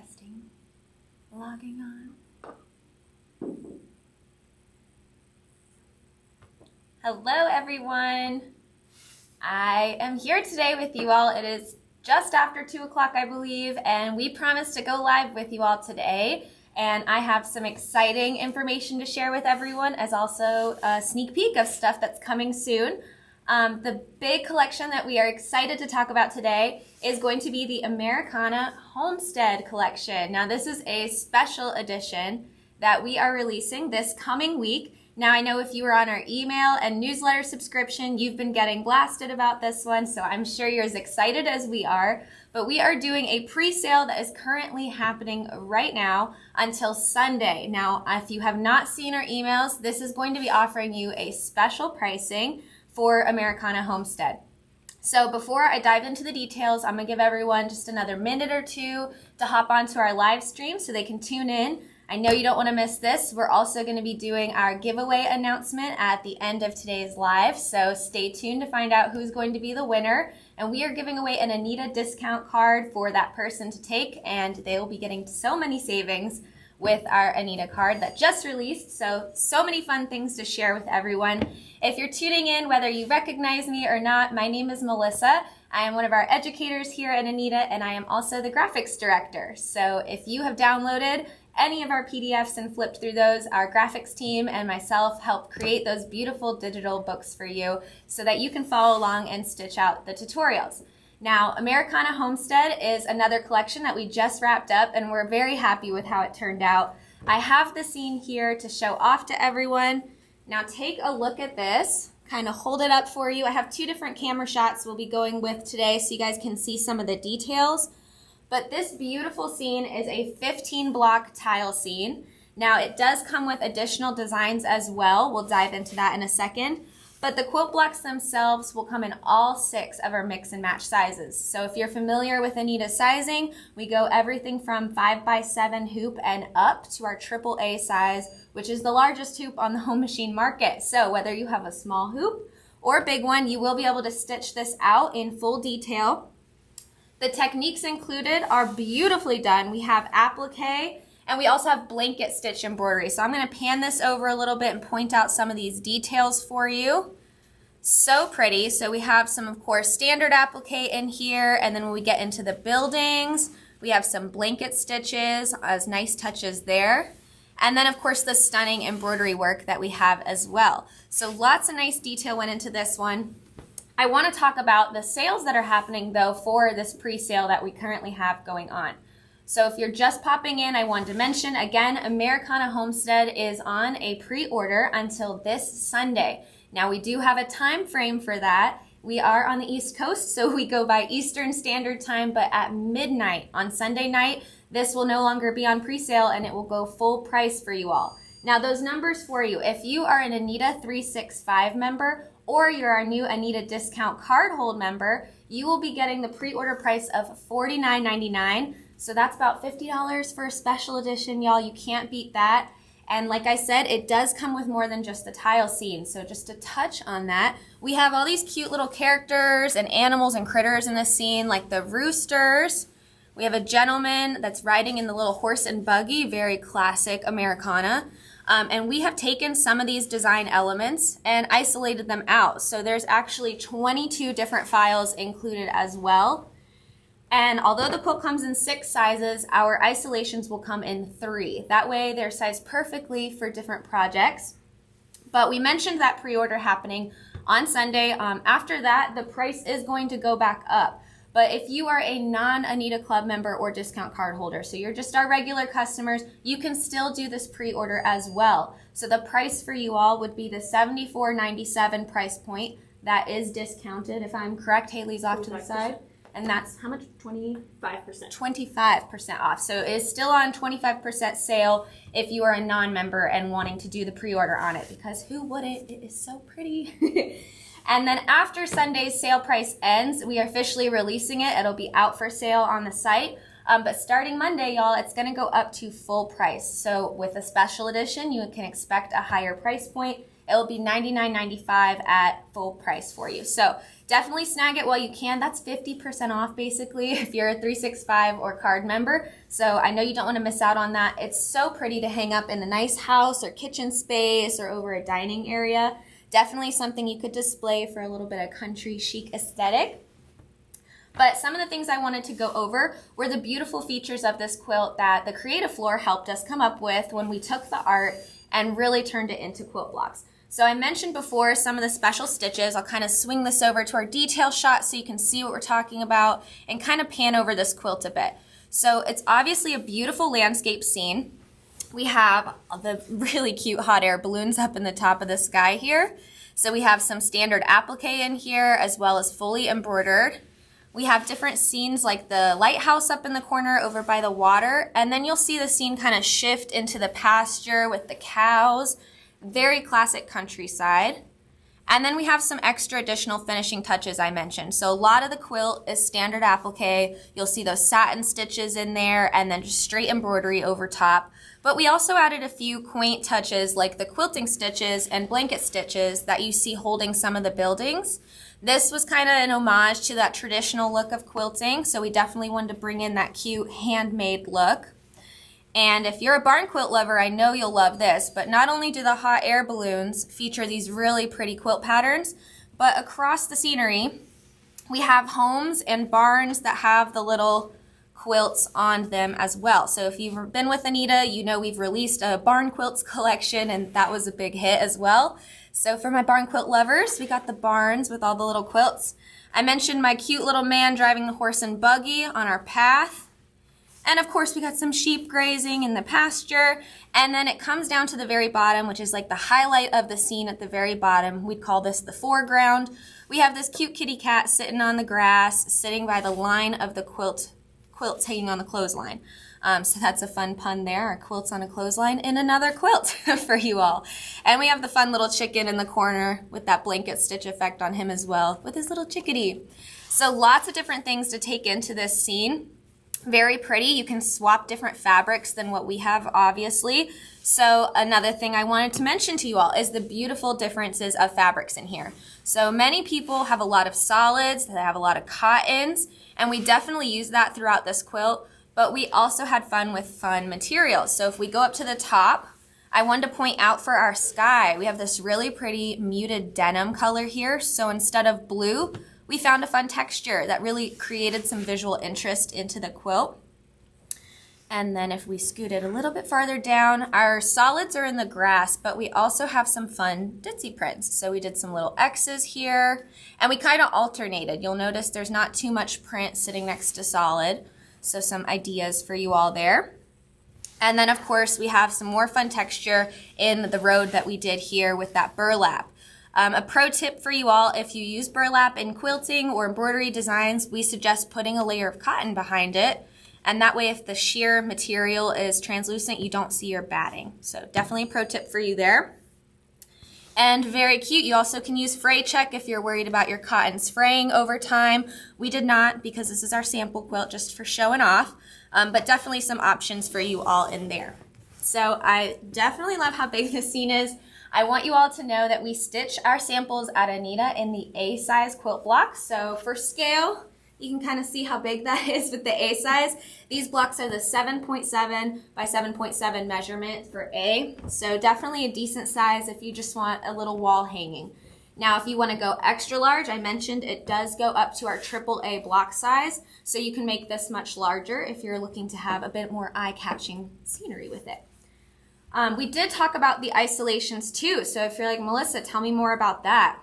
Testing. Logging on. Hello, everyone. I am here today with you all. It is just after 2 o'clock, I believe, and we promised to go live with you all today. And I have some exciting information to share with everyone, as also a sneak peek of stuff that's coming soon. The big collection that we are excited to talk about today is going to be the Americana Homestead Collection. Now, this is a special edition that we are releasing this coming week. Now, I know if you were on our email and newsletter subscription, you've been getting blasted about this one, so I'm sure you're as excited as we are. But we are doing a pre-sale that is currently happening right now until Sunday. Now, if you have not seen our emails, this is going to be offering you a special pricing for Americana Homestead. So before I dive into the details, I'm going to give everyone just another minute or two to hop onto our live stream so they can tune in. I know you don't want to miss this. We're also going to be doing our giveaway announcement at the end of today's live, so stay tuned to find out who's going to be the winner. And we are giving away an Anita discount card for that person to take, and they will be getting so many savings with our Anita card that just released. So many fun things to share with everyone. If you're tuning in, whether you recognize me or not, my name is Melissa. I am one of our educators here at Anita, and I am also the graphics director. So if you have downloaded any of our PDFs and flipped through those, our graphics team and myself help create those beautiful digital books for you so that you can follow along and stitch out the tutorials. Now, Americana Homestead is another collection that we just wrapped up, and we're very happy with how it turned out. I have the scene here to show off to everyone. Now take a look at this, kind of hold it up for you. I have 2 different camera shots we'll be going with today so you guys can see some of the details. But this beautiful scene is a 15 block tile scene. Now it does come with additional designs as well. We'll dive into that in a second. But the quilt blocks themselves will come in all 6 of our mix and match sizes. So if you're familiar with Anita sizing, we go everything from 5x7 hoop and up to our AAA size, which is the largest hoop on the home machine market. So whether you have a small hoop or a big one, you will be able to stitch this out in full detail. The techniques included are beautifully done. We have applique, and we also have blanket stitch embroidery. So I'm going to pan this over a little bit and point out some of these details for you. So pretty. So we have some, of course, standard applique in here, and then when we get into the buildings, we have some blanket stitches as nice touches there. And then, of course, the stunning embroidery work that we have as well. So lots of nice detail went into this one. I want to talk about the sales that are happening, though, for this pre-sale that we currently have going on. So if you're just popping in, I wanted to mention, again, Americana Homestead is on a pre-order until this Sunday. Now, we do have a time frame for that. We are on the East Coast, so we go by Eastern Standard Time, but at midnight on Sunday night, this will no longer be on pre-sale, and it will go full price for you all. Now, those numbers for you, if you are an Anita 365 member, or you're our new Anita discount card hold member, you will be getting the pre-order price of $49.99. So that's about $50 for a special edition, y'all. You can't beat that. And like I said, it does come with more than just the tile scene. So just to touch on that, we have all these cute little characters and animals and critters in this scene, like the roosters. We have a gentleman that's riding in the little horse and buggy, very classic Americana. And we have taken some of these design elements and isolated them out. So there's actually 22 different files included as well. And although the quilt comes in 6 sizes, our isolations will come in 3. That way they're sized perfectly for different projects. But we mentioned that pre-order happening on Sunday. After that, the price is going to go back up. But if you are a non-Anita Club member or discount card holder, so you're just our regular customers, you can still do this pre-order as well. So the price for you all would be the $74.97 price point. That is discounted, if I'm correct. Haley's off to the side. And that's how much? 25%. 25% off. So it is still on 25% sale if you are a non-member and wanting to do the pre-order on it, because who wouldn't? It is so pretty. And then after Sunday's sale price ends, we are officially releasing it. It'll be out for sale on the site. But starting Monday, y'all, it's going to go up to full price. So with a special edition, you can expect a higher price point. It will be $99.95 at full price for you. So Definitely snag it while you can. That's 50% off basically if you're a 365 or card member. So I know you don't want to miss out on that. It's so pretty to hang up in a nice house or kitchen space or over a dining area. Definitely something you could display for a little bit of country chic aesthetic. But some of the things I wanted to go over were the beautiful features of this quilt that the Creative Floor helped us come up with when we took the art and really turned it into quilt blocks. So I mentioned before some of the special stitches. I'll kind of swing this over to our detail shot so you can see what we're talking about and kind of pan over this quilt a bit. So it's obviously a beautiful landscape scene. We have the really cute hot air balloons up in the top of the sky here. So we have some standard applique in here as well as fully embroidered. We have different scenes like the lighthouse up in the corner over by the water, and then you'll see the scene kind of shift into the pasture with the cows. Very classic countryside. And then we have some extra additional finishing touches I mentioned. So a lot of the quilt is standard applique. You'll see those satin stitches in there and then just straight embroidery over top. But we also added a few quaint touches like the quilting stitches and blanket stitches that you see holding some of the buildings. This was kind of an homage to that traditional look of quilting, so we definitely wanted to bring in that cute handmade look. And if you're a barn quilt lover, I know you'll love this, but not only do the hot air balloons feature these really pretty quilt patterns, but across the scenery, we have homes and barns that have the little quilts on them as well. So if you've been with Anita, you know we've released a barn quilts collection, and that was a big hit as well. So for my barn quilt lovers, we got the barns with all the little quilts. I mentioned my cute little man driving the horse and buggy on our path. And of course, we got some sheep grazing in the pasture. And then it comes down to the very bottom, which is like the highlight of the scene at the very bottom. We'd call this the foreground. We have this cute kitty cat sitting on the grass, sitting by the line of the quilts hanging on the clothesline. So that's a fun pun there. Our quilts on a clothesline in another quilt for you all. And we have the fun little chicken in the corner with that blanket stitch effect on him as well with his little chickadee. So lots of different things to take into this scene. Very pretty. You can swap different fabrics than what we have, obviously. So another thing I wanted to mention to you all is the beautiful differences of fabrics in here. So many people have a lot of solids, they have a lot of cottons, and we definitely use that throughout this quilt, but we also had fun with fun materials. So if we go up to the top, I wanted to point out for our sky, we have this really pretty muted denim color here. So instead of blue, we found a fun texture that really created some visual interest into the quilt. And then if we scoot it a little bit farther down, our solids are in the grass, but we also have some fun ditzy prints. So we did some little X's here, and we kind of alternated. You'll notice there's not too much print sitting next to solid. So some ideas for you all there. And then of course we have some more fun texture in the road that we did here with that burlap. A pro tip for you all, if you use burlap in quilting or embroidery designs, we suggest putting a layer of cotton behind it. And that way, if the sheer material is translucent, you don't see your batting. So definitely a pro tip for you there. And very cute, you also can use fray check if you're worried about your cottons fraying over time. We did not, because this is our sample quilt just for showing off, but definitely some options for you all in there. So I definitely love how big this scene is. I want you all to know that we stitch our samples at Anita in the A size quilt blocks. So for scale, you can kind of see how big that is with the A size. These blocks are the 7.7 by 7.7 measurement for A. So definitely a decent size if you just want a little wall hanging. Now, if you want to go extra large, I mentioned it does go up to our AAA block size. So you can make this much larger if you're looking to have a bit more eye-catching scenery with it. We did talk about the isolations too. So if you're like, Melissa, tell me more about that.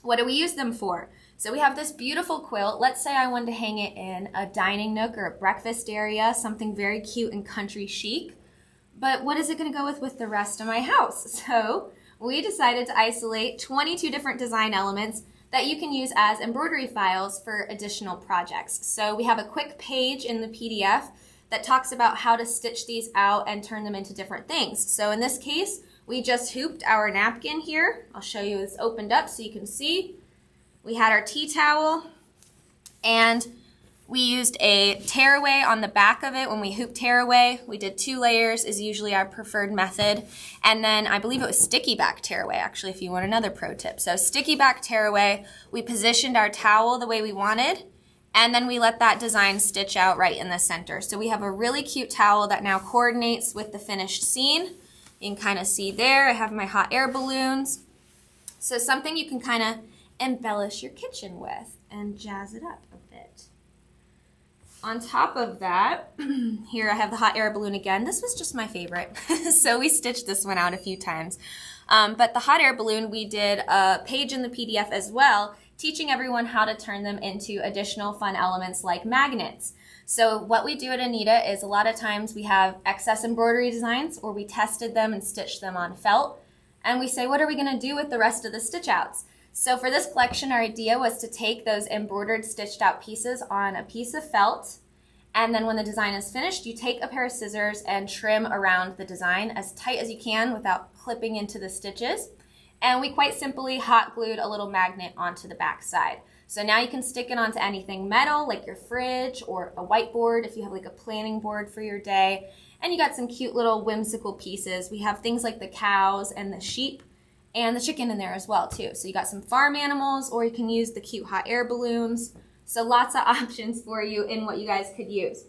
What do we use them for? So we have this beautiful quilt. Let's say I wanted to hang it in a dining nook or a breakfast area, something very cute and country chic. But what is it going to go with the rest of my house? So we decided to isolate 22 different design elements that you can use as embroidery files for additional projects. So we have a quick page in the PDF that talks about how to stitch these out and turn them into different things. So in this case, we just hooped our napkin here. I'll show you, it's opened up so you can see. We had our tea towel, and We used a tearaway on the back of it when we hooped tearaway. We did 2 layers is usually our preferred method. And then I believe it was sticky back tearaway, actually, if you want another pro tip. So sticky back tearaway, we positioned our towel the way we wanted, and then we let that design stitch out right in the center. So we have a really cute towel that now coordinates with the finished scene. You can kind of see there, I have my hot air balloons. So something you can kind of embellish your kitchen with and jazz it up a bit. On top of that, here I have the hot air balloon again. This was just my favorite, so we stitched this one out a few times. But the hot air balloon, we did a page in the PDF as well, teaching everyone how to turn them into additional fun elements like magnets. So what we do at Anita is a lot of times we have excess embroidery designs, or we tested them and stitched them on felt, and we say, what are we going to do with the rest of the stitch outs? So for this collection, our idea was to take those embroidered stitched out pieces on a piece of felt, and then when the design is finished, you take a pair of scissors and trim around the design as tight as you can without clipping into the stitches. And we quite simply hot glued a little magnet onto the back side. So now you can stick it onto anything metal like your fridge or a whiteboard if you have like a planning board for your day. And you got some cute little whimsical pieces. We have things like the cows and the sheep and the chicken in there as well too. So you got some farm animals, or you can use the cute hot air balloons. So lots of options for you in what you guys could use.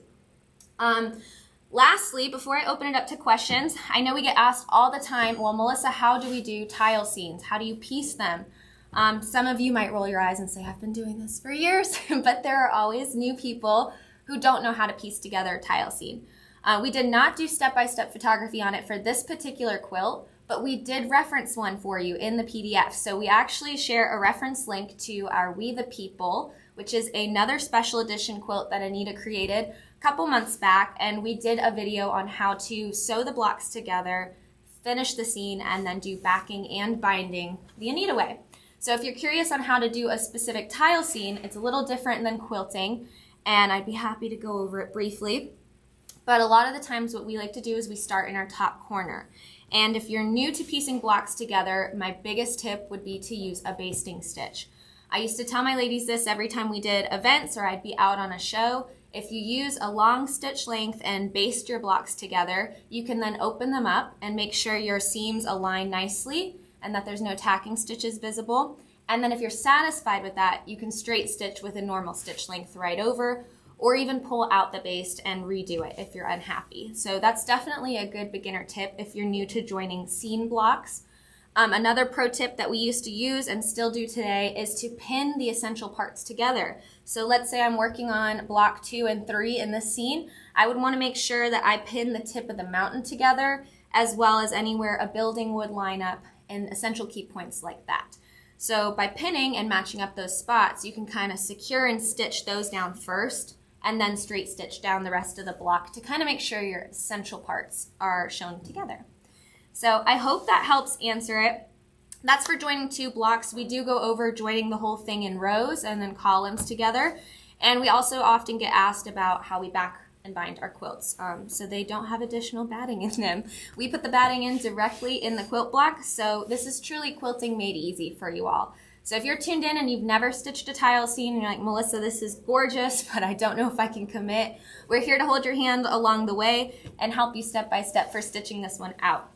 Lastly, before I open it up to questions, I know we get asked all the time, well, Melissa, how do we do tile scenes? How do you piece them? Some of you might roll your eyes and say, I've been doing this for years, but there are always new people who don't know how to piece together a tile scene. We did not do step-by-step photography on it for this particular quilt, but we did reference one for you in the PDF. So we actually share a reference link to our We the People, which is another special edition quilt that Anita created a couple months back, and we did a video on how to sew the blocks together, finish the scene, and then do backing and binding the Anita way. So if you're curious on how to do a specific tile scene, it's a little different than quilting, and I'd be happy to go over it briefly. But a lot of the times what we like to do is we start in our top corner. And if you're new to piecing blocks together, my biggest tip would be to use a basting stitch. I used to tell my ladies this every time we did events or I'd be out on a show. If you use a long stitch length and baste your blocks together, you can then open them up and make sure your seams align nicely and that there's no tacking stitches visible. And then if you're satisfied with that, you can straight stitch with a normal stitch length right over, or even pull out the baste and redo it if you're unhappy. So that's definitely a good beginner tip if you're new to joining scene blocks. Another pro tip that we used to use and still do today is to pin the essential parts together. So let's say I'm working on block 2 and 3 in this scene. I would want to make sure that I pin the tip of the mountain together, as well as anywhere a building would line up and essential key points like that. So by pinning and matching up those spots, you can kind of secure and stitch those down first, and then straight stitch down the rest of the block to kind of make sure your essential parts are shown together. So I hope that helps answer it. That's for joining 2 blocks. We do go over joining the whole thing in rows and then columns together. And we also often get asked about how we back and bind our quilts, so they don't have additional batting in them. We put the batting in directly in the quilt block, so this is truly quilting made easy for you all. So if you're tuned in and you've never stitched a tile scene and you're like, Melissa, this is gorgeous, but I don't know if I can commit, we're here to hold your hand along the way and help you step by step for stitching this one out.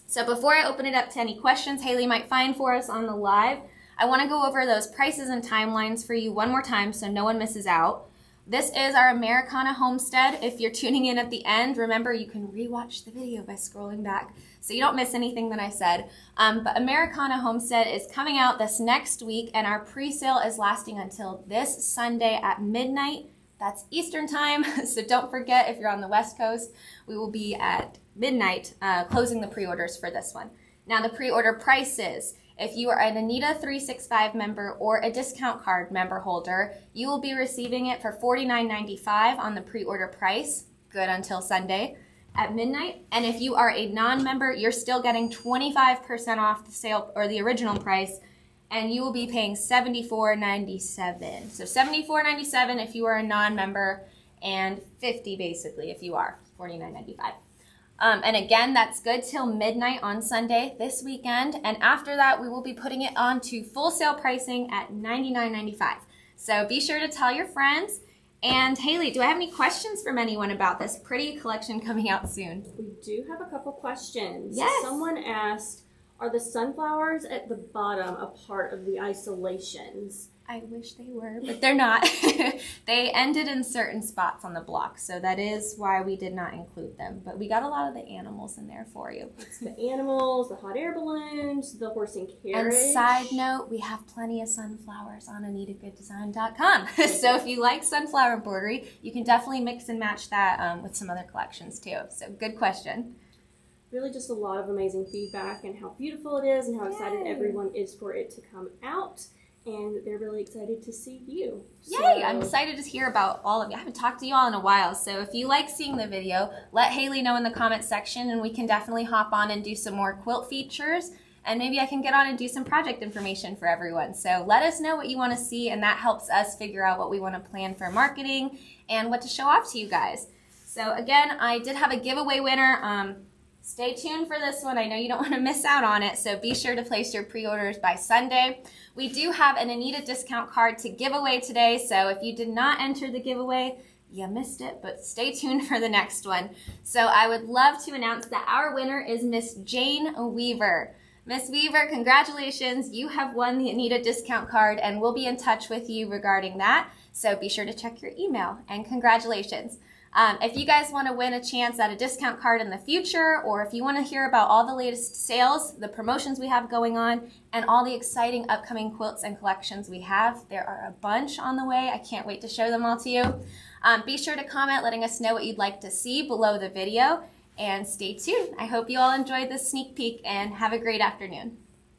So before I open it up to any questions Haley might find for us on the live, I want to go over those prices and timelines for you one more time so no one misses out. This is our Americana Homestead. If you're tuning in at the end, remember you can rewatch the video by scrolling back so you don't miss anything that I said. But Americana Homestead is coming out this next week, and our pre-sale is lasting until this Sunday at midnight. That's Eastern time, so don't forget if you're on the West Coast, we will be at midnight closing the pre-orders for this one. Now the pre-order prices. If you are an Anita 365 member or a discount card member holder, you will be receiving it for $49.95 on the pre-order price, good until Sunday at midnight. And if you are a non-member, you're still getting 25% off the sale or the original price, and you will be paying $74.97. So $74.97 if you are a non-member, and $50 basically if you are, $49.95. And again, that's good till midnight on Sunday this weekend. And after that, we will be putting it on to full sale pricing at $99.95. So be sure to tell your friends. And Haley, do I have any questions from anyone about this pretty collection coming out soon? We do have a couple questions. Yes. Someone asked, are the sunflowers at the bottom a part of the isolations? I wish they were, but they're not. They ended in certain spots on the block, so that is why we did not include them. But we got a lot of the animals in there for you. It's the animals, the hot air balloons, the horse and carriage. And side note, we have plenty of sunflowers on AnitaGoodDesign.com. So if you like sunflower embroidery, you can definitely mix and match that with some other collections too. So good question. Really just a lot of amazing feedback and how beautiful it is and how excited Yay. everyone is for it to come out. And they're really excited to see you. Yay! I'm excited to hear about all of you. I haven't talked to you all in a while, so if you like seeing the video, let Haley know in the comments section, and we can definitely hop on and do some more quilt features, and maybe I can get on and do some project information for everyone. So let us know what you want to see, and that helps us figure out what we want to plan for marketing and what to show off to you guys. So again, I did have a giveaway winner. Stay tuned for this one. I know you don't want to miss out on it, so be sure to place your pre-orders by Sunday. We do have an Anita discount card to give away today, so if you did not enter the giveaway, you missed it, but stay tuned for the next one. So I would love to announce that our winner is Miss Jane Weaver. Miss Weaver, congratulations. You have won the Anita discount card, and we'll be in touch with you regarding that, so be sure to check your email, and congratulations. If you guys want to win a chance at a discount card in the future, or if you want to hear about all the latest sales, the promotions we have going on, and all the exciting upcoming quilts and collections we have, there are a bunch on the way. I can't wait to show them all to you. Be sure to comment letting us know what you'd like to see below the video, and stay tuned. I hope you all enjoyed this sneak peek, and have a great afternoon.